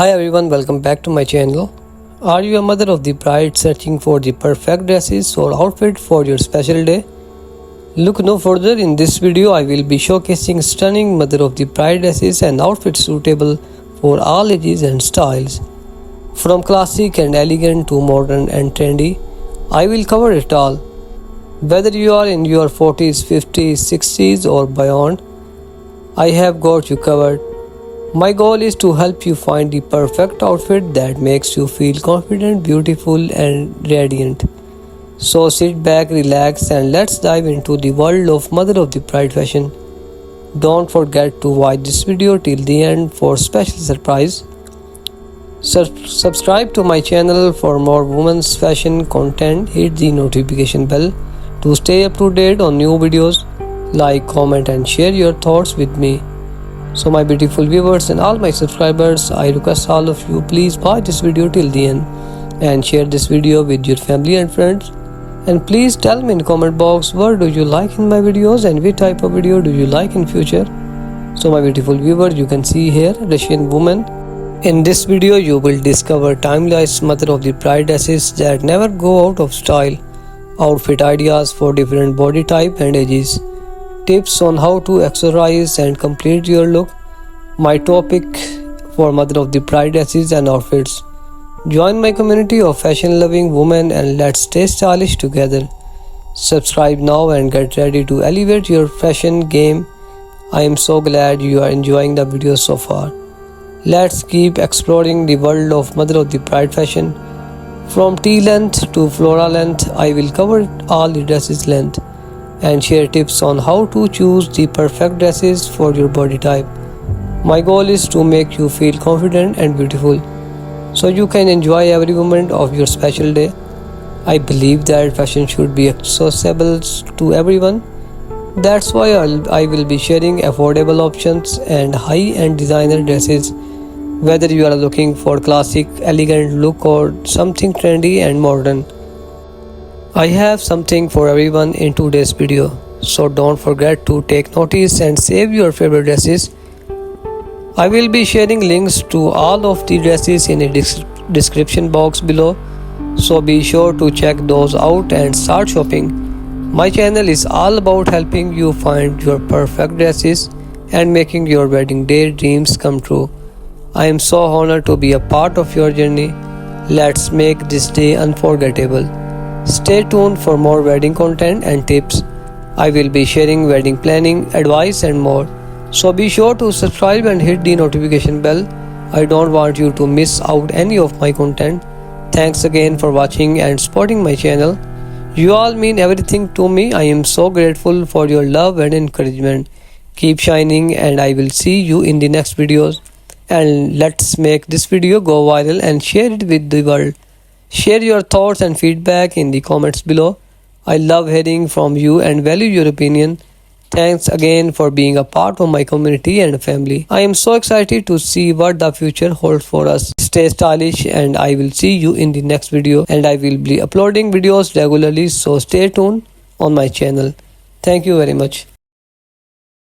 Hi everyone, welcome back to my channel. Are you a mother of the bride searching for the perfect dresses or outfit for your special day? Look no further. In this video I will be showcasing stunning mother of the bride dresses and outfits suitable for all ages and styles. From classic and elegant to modern and trendy, I will cover it all. Whether you are in your 40s, 50s, 60s or beyond, I have got you covered. My goal is to help you find the perfect outfit that makes you feel confident, beautiful and radiant. So sit back, relax and let's dive into the world of mother of the bride fashion. Don't forget to watch this video till the end for special surprise. Subscribe to my channel for more women's fashion content. Hit the notification bell to stay up to date on new videos. Like, comment and share your thoughts with me. So my beautiful viewers and all my subscribers, I request all of you please watch this video till the end and share this video with your family and friends. And please tell me in comment box what do you like in my videos and which type of video do you like in future. So my beautiful viewers, you can see here Russian woman. In this video you will discover timeless mother of the bride dresses that never go out of style, outfit ideas for different body type and ages, tips on how to accessorize and complete your look, my topic for mother of the bride dresses and outfits. Join my community of fashion loving women and let's stay stylish together. Subscribe now and get ready to elevate your fashion game. I am so glad you are enjoying the video so far. Let's keep exploring the world of mother of the bride fashion. From T-length to flora length, I will cover all the dresses length and share tips on how to choose the perfect dresses for your body type. My goal is to make you feel confident and beautiful so you can enjoy every moment of your special day. I believe that fashion should be accessible to everyone. That's why I will be sharing affordable options and high-end designer dresses. Whether you are looking for classic, elegant look or something trendy and modern, I have something for everyone in today's video. So don't forget to take notice and save your favorite dresses. I will be sharing links to all of the dresses in the description box below. So be sure to check those out and start shopping. My channel is all about helping you find your perfect dresses and making your wedding day dreams come true. I am so honored to be a part of your journey. Let's make this day unforgettable. Stay tuned for more wedding content and tips. I will be sharing wedding planning, advice and more. So be sure to subscribe and hit the notification bell. I don't want you to miss out any of my content. Thanks again for watching and supporting my channel. You all mean everything to me. I am so grateful for your love and encouragement. Keep shining and I will see you in the next videos. And let's make this video go viral and share it with the world. Share your thoughts and feedback in the comments below. I love hearing from you and value your opinion. Thanks again for being a part of my community and family. I am so excited to see what the future holds for us. Stay stylish and I will see you in the next video and I will be uploading videos regularly, so stay tuned on my channel. Thank you very much.